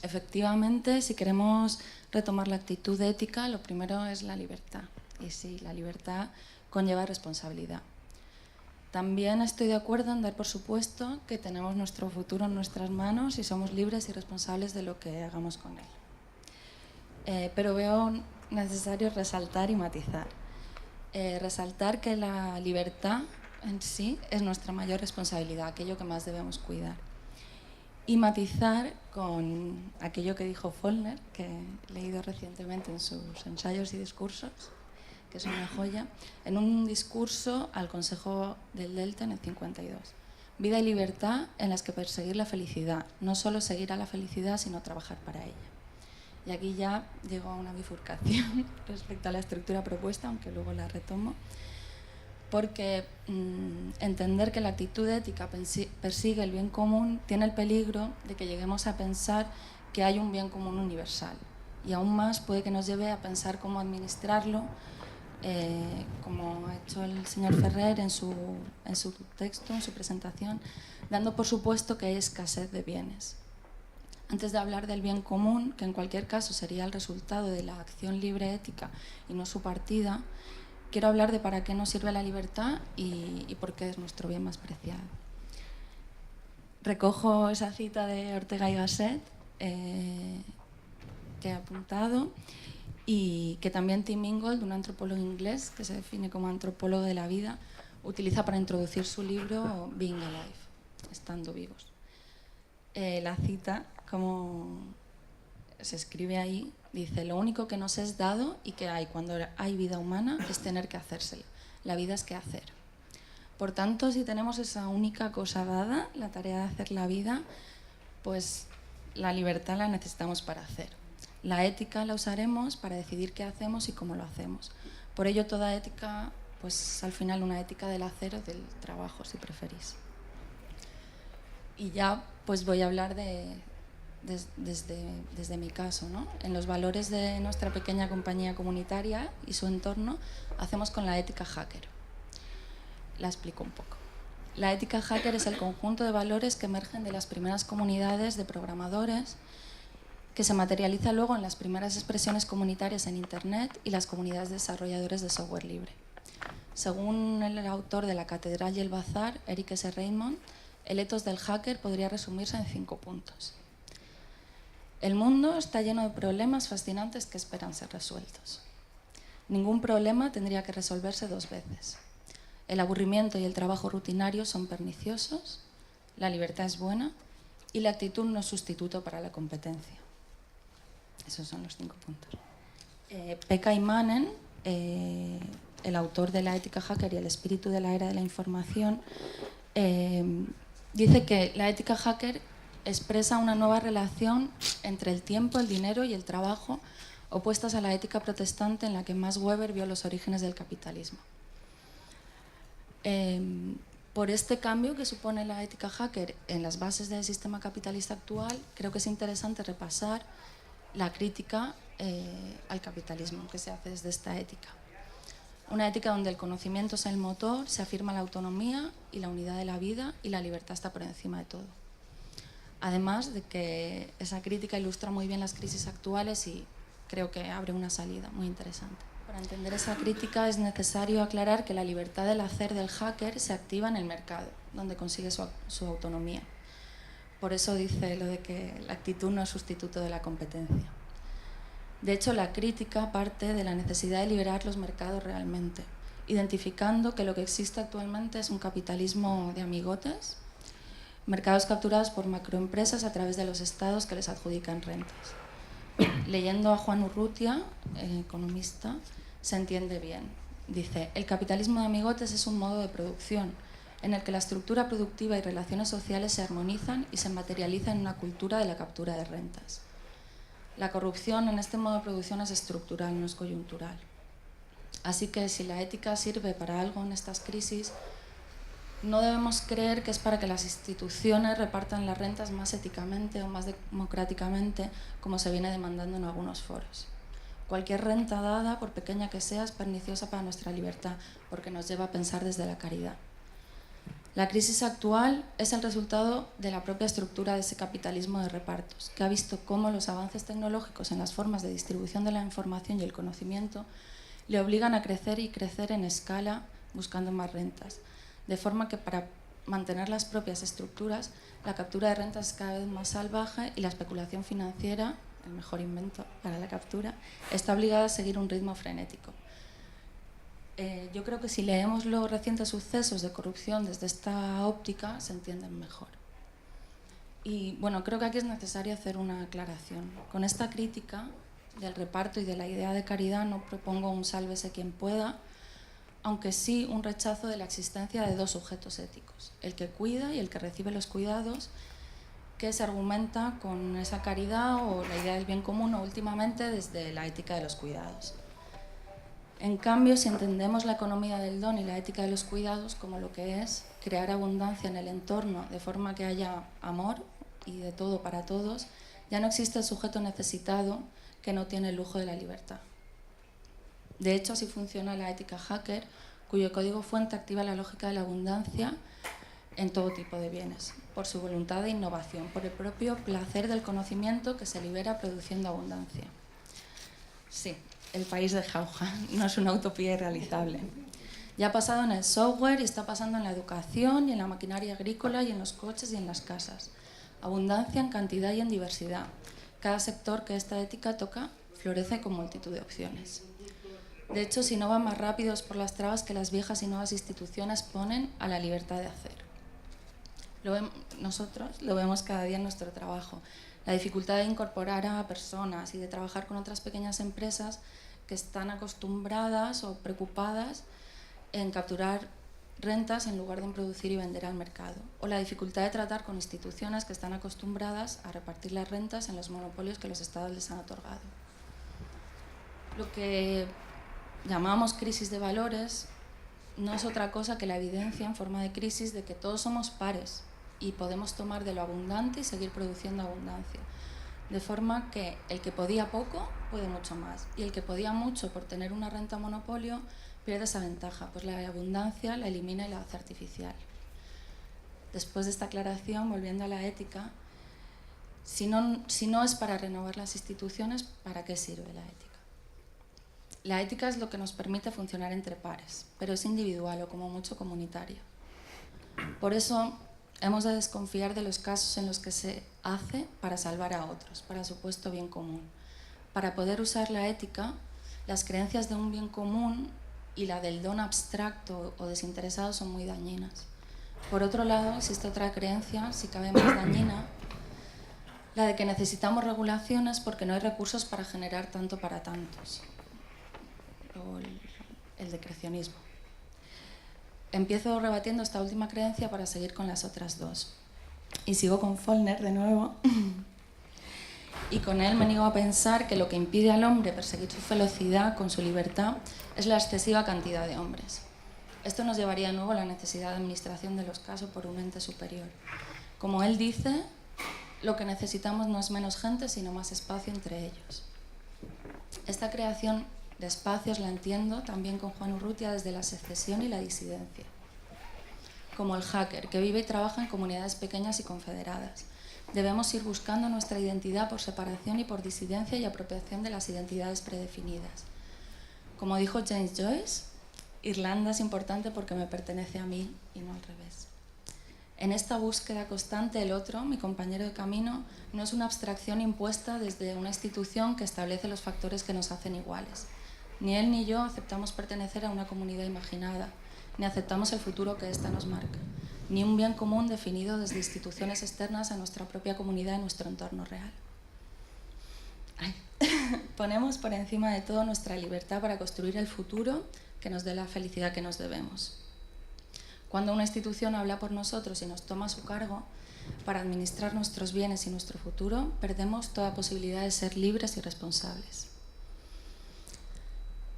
Efectivamente, si queremos retomar la actitud ética, lo primero es la libertad. Y sí, la libertad conlleva responsabilidad. También estoy de acuerdo en dar por supuesto que tenemos nuestro futuro en nuestras manos y somos libres y responsables de lo que hagamos con él. Pero veo necesario resaltar y matizar. Resaltar que la libertad en sí es nuestra mayor responsabilidad, aquello que más debemos cuidar. Y matizar con aquello que dijo Follner, que he leído recientemente en sus ensayos y discursos, que es una joya, en un discurso al Consejo del Delta en el 52. Vida y libertad en las que perseguir la felicidad, no solo seguir a la felicidad, sino trabajar para ella. Y aquí ya llego a una bifurcación respecto a la estructura propuesta, aunque luego la retomo, porque entender que la actitud ética persigue el bien común tiene el peligro de que lleguemos a pensar que hay un bien común universal. Y aún más puede que nos lleve a pensar cómo administrarlo, como ha hecho el señor Ferrer en su texto, en su presentación, dando por supuesto que hay escasez de bienes. Antes de hablar del bien común, que en cualquier caso sería el resultado de la acción libre ética y no su partida, quiero hablar de para qué nos sirve la libertad y por qué es nuestro bien más preciado. Recojo esa cita de Ortega y Gasset que he apuntado y que también Tim Ingold, un antropólogo inglés que se define como antropólogo de la vida, utiliza para introducir su libro Being Alive, estando vivos. La cita, como se escribe ahí, dice: lo único que nos es dado y que hay cuando hay vida humana es tener que hacérsela. La vida es que hacer. Por tanto, si tenemos esa única cosa dada, la tarea de hacer la vida, pues la libertad la necesitamos para hacer. La ética la usaremos para decidir qué hacemos y cómo lo hacemos. Por ello, toda ética, pues al final una ética del hacer o del trabajo, si preferís. Y ya pues voy a hablar desde mi caso, ¿no? En los valores de nuestra pequeña compañía comunitaria y su entorno hacemos con la ética hacker. La explico un poco. La ética hacker es el conjunto de valores que emergen de las primeras comunidades de programadores, que se materializa luego en las primeras expresiones comunitarias en Internet y las comunidades de desarrolladores de software libre. Según el autor de La Catedral y el Bazar, Eric S. Raymond, el ethos del hacker podría resumirse en 5 puntos. El mundo está lleno de problemas fascinantes que esperan ser resueltos. Ningún problema tendría que resolverse 2 veces. El aburrimiento y el trabajo rutinario son perniciosos, la libertad es buena y la actitud no es sustituto para la competencia. Esos son los 5 puntos. Pekka Immonen, el autor de La ética hacker y el espíritu de la era de la información, dice que la ética hacker expresa una nueva relación entre el tiempo, el dinero y el trabajo, opuestas a la ética protestante en la que Max Weber vio los orígenes del capitalismo. Por este cambio que supone la ética hacker en las bases del sistema capitalista actual, creo que es interesante repasar la crítica al capitalismo que se hace desde esta ética. Una ética donde el conocimiento es el motor, se afirma la autonomía y la unidad de la vida y la libertad está por encima de todo. Además de que esa crítica ilustra muy bien las crisis actuales y creo que abre una salida muy interesante. Para entender esa crítica es necesario aclarar que la libertad del hacer del hacker se activa en el mercado, donde consigue su autonomía. Por eso dice lo de que la actitud no es sustituto de la competencia. De hecho, la crítica parte de la necesidad de liberar los mercados realmente, identificando que lo que existe actualmente es un capitalismo de amigotes, mercados capturados por macroempresas a través de los estados que les adjudican rentas. Leyendo a Juan Urrutia, economista, se entiende bien. Dice: el capitalismo de amigotes es un modo de producción en el que la estructura productiva y relaciones sociales se armonizan y se materializa en una cultura de la captura de rentas. La corrupción en este modo de producción es estructural, no es coyuntural. Así que si la ética sirve para algo en estas crisis, no debemos creer que es para que las instituciones repartan las rentas más éticamente o más democráticamente, como se viene demandando en algunos foros. Cualquier renta dada, por pequeña que sea, es perniciosa para nuestra libertad, porque nos lleva a pensar desde la caridad. La crisis actual es el resultado de la propia estructura de ese capitalismo de repartos, que ha visto cómo los avances tecnológicos en las formas de distribución de la información y el conocimiento le obligan a crecer y crecer en escala buscando más rentas, de forma que para mantener las propias estructuras, la captura de rentas es cada vez más salvaje y la especulación financiera, el mejor invento para la captura, está obligada a seguir un ritmo frenético. Yo creo que si leemos los recientes sucesos de corrupción desde esta óptica, se entienden mejor. Y bueno, creo que aquí es necesario hacer una aclaración. Con esta crítica del reparto y de la idea de caridad no propongo un sálvese quien pueda, aunque sí un rechazo de la existencia de dos sujetos éticos, el que cuida y el que recibe los cuidados, que se argumenta con esa caridad o la idea del bien común o últimamente desde la ética de los cuidados. En cambio, si entendemos la economía del don y la ética de los cuidados como lo que es crear abundancia en el entorno de forma que haya amor y de todo para todos, ya no existe el sujeto necesitado que no tiene el lujo de la libertad. De hecho, así funciona la ética hacker, cuyo código fuente activa la lógica de la abundancia en todo tipo de bienes, por su voluntad de innovación, por el propio placer del conocimiento que se libera produciendo abundancia. Sí, el país de Jauja no es una utopía irrealizable. Ya ha pasado en el software y está pasando en la educación y en la maquinaria agrícola y en los coches y en las casas. Abundancia en cantidad y en diversidad. Cada sector que esta ética toca florece con multitud de opciones. De hecho, si no van más rápidos por las trabas que las viejas y nuevas instituciones ponen a la libertad de hacer. Nosotros lo vemos cada día en nuestro trabajo. La dificultad de incorporar a personas y de trabajar con otras pequeñas empresas que están acostumbradas o preocupadas en capturar rentas en lugar de en producir y vender al mercado. O la dificultad de tratar con instituciones que están acostumbradas a repartir las rentas en los monopolios que los estados les han otorgado. Lo que llamamos crisis de valores no es otra cosa que la evidencia en forma de crisis de que todos somos pares y podemos tomar de lo abundante y seguir produciendo abundancia. De forma que el que podía poco puede mucho más y el que podía mucho por tener una renta monopolio pierde esa ventaja, pues la abundancia la elimina y la hace artificial. Después de esta aclaración, volviendo a la ética, si no es para renovar las instituciones, ¿para qué sirve la ética? La ética es lo que nos permite funcionar entre pares, pero es individual o como mucho comunitaria. Por eso hemos de desconfiar de los casos en los que se hace para salvar a otros, para supuesto bien común. Para poder usar la ética, las creencias de un bien común y la del don abstracto o desinteresado son muy dañinas. Por otro lado, existe otra creencia, si cabe más dañina, la de que necesitamos regulaciones porque no hay recursos para generar tanto para tantos. O el decrecionismo. Empiezo rebatiendo esta última creencia para seguir con las otras dos. Y sigo con Follner de nuevo. Y con él me niego a pensar que lo que impide al hombre perseguir su felicidad con su libertad es la excesiva cantidad de hombres. Esto nos llevaría de nuevo a la necesidad de administración de los casos por un ente superior. Como él dice, lo que necesitamos no es menos gente, sino más espacio entre ellos. Esta creación de espacios la entiendo también con Juan Urrutia desde la secesión y la disidencia. Como el hacker, que vive y trabaja en comunidades pequeñas y confederadas. Debemos ir buscando nuestra identidad por separación y por disidencia y apropiación de las identidades predefinidas. Como dijo James Joyce, Irlanda es importante porque me pertenece a mí y no al revés. En esta búsqueda constante, el otro, mi compañero de camino, no es una abstracción impuesta desde una institución que establece los factores que nos hacen iguales. Ni él ni yo aceptamos pertenecer a una comunidad imaginada, ni aceptamos el futuro que ésta nos marca, ni un bien común definido desde instituciones externas a nuestra propia comunidad y nuestro entorno real. Ponemos por encima de todo nuestra libertad para construir el futuro que nos dé la felicidad que nos debemos. Cuando una institución habla por nosotros y nos toma a su cargo para administrar nuestros bienes y nuestro futuro, perdemos toda posibilidad de ser libres y responsables.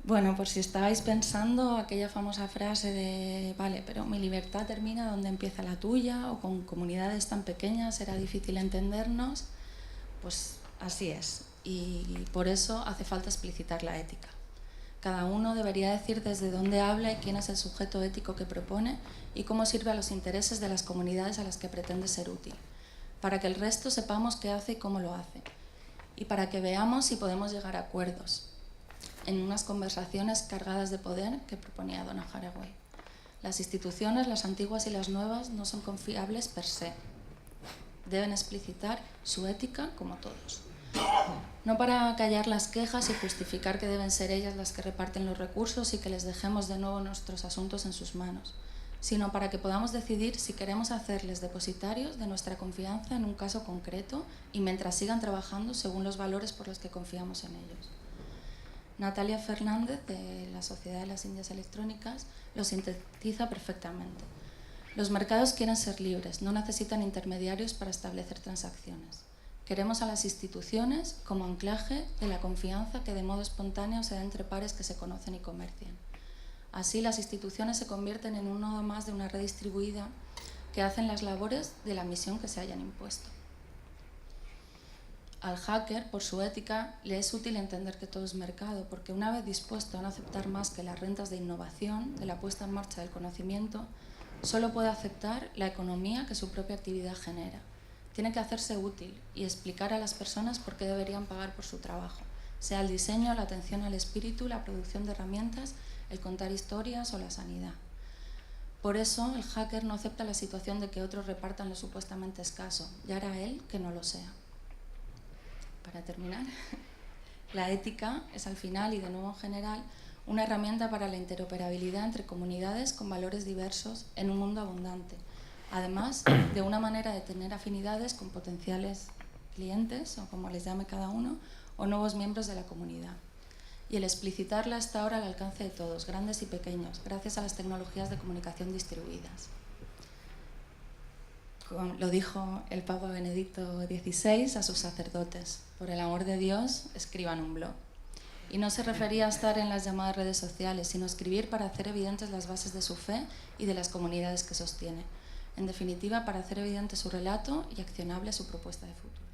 Bueno, por si estabais pensando aquella famosa frase de vale, pero mi libertad termina donde empieza la tuya, o con comunidades tan pequeñas era difícil entendernos, pues así es. Y por eso hace falta explicitar la ética. Cada uno debería decir desde dónde habla y quién es el sujeto ético que propone y cómo sirve a los intereses de las comunidades a las que pretende ser útil, para que el resto sepamos qué hace y cómo lo hace, y para que veamos si podemos llegar a acuerdos en unas conversaciones cargadas de poder que proponía Donna Haraway. Las instituciones, las antiguas y las nuevas, no son confiables per se. Deben explicitar su ética como todos. No para callar las quejas y justificar que deben ser ellas las que reparten los recursos y que les dejemos de nuevo nuestros asuntos en sus manos, sino para que podamos decidir si queremos hacerles depositarios de nuestra confianza en un caso concreto y mientras sigan trabajando según los valores por los que confiamos en ellos. Natalia Fernández, de la Sociedad de las Indias Electrónicas, lo sintetiza perfectamente. Los mercados quieren ser libres, no necesitan intermediarios para establecer transacciones. Queremos a las instituciones como anclaje de la confianza que de modo espontáneo se da entre pares que se conocen y comercian. Así, las instituciones se convierten en un nodo más de una red distribuida que hacen las labores de la misión que se hayan impuesto. Al hacker, por su ética, le es útil entender que todo es mercado, porque una vez dispuesto a no aceptar más que las rentas de innovación, de la puesta en marcha del conocimiento, solo puede aceptar la economía que su propia actividad genera. Tiene que hacerse útil y explicar a las personas por qué deberían pagar por su trabajo, sea el diseño, la atención al espíritu, la producción de herramientas, el contar historias o la sanidad. Por eso, el hacker no acepta la situación de que otros repartan lo supuestamente escaso, ya hará él que no lo sea. Para terminar, la ética es al final y de nuevo en general una herramienta para la interoperabilidad entre comunidades con valores diversos en un mundo abundante, además de una manera de tener afinidades con potenciales clientes, o como les llame cada uno, o nuevos miembros de la comunidad. Y el explicitarla está ahora al alcance de todos, grandes y pequeños, gracias a las tecnologías de comunicación distribuidas. Lo dijo el Papa Benedicto XVI a sus sacerdotes: por el amor de Dios, escriban un blog. Y no se refería a estar en las llamadas redes sociales, sino a escribir para hacer evidentes las bases de su fe y de las comunidades que sostiene. En definitiva, para hacer evidente su relato y accionable su propuesta de futuro.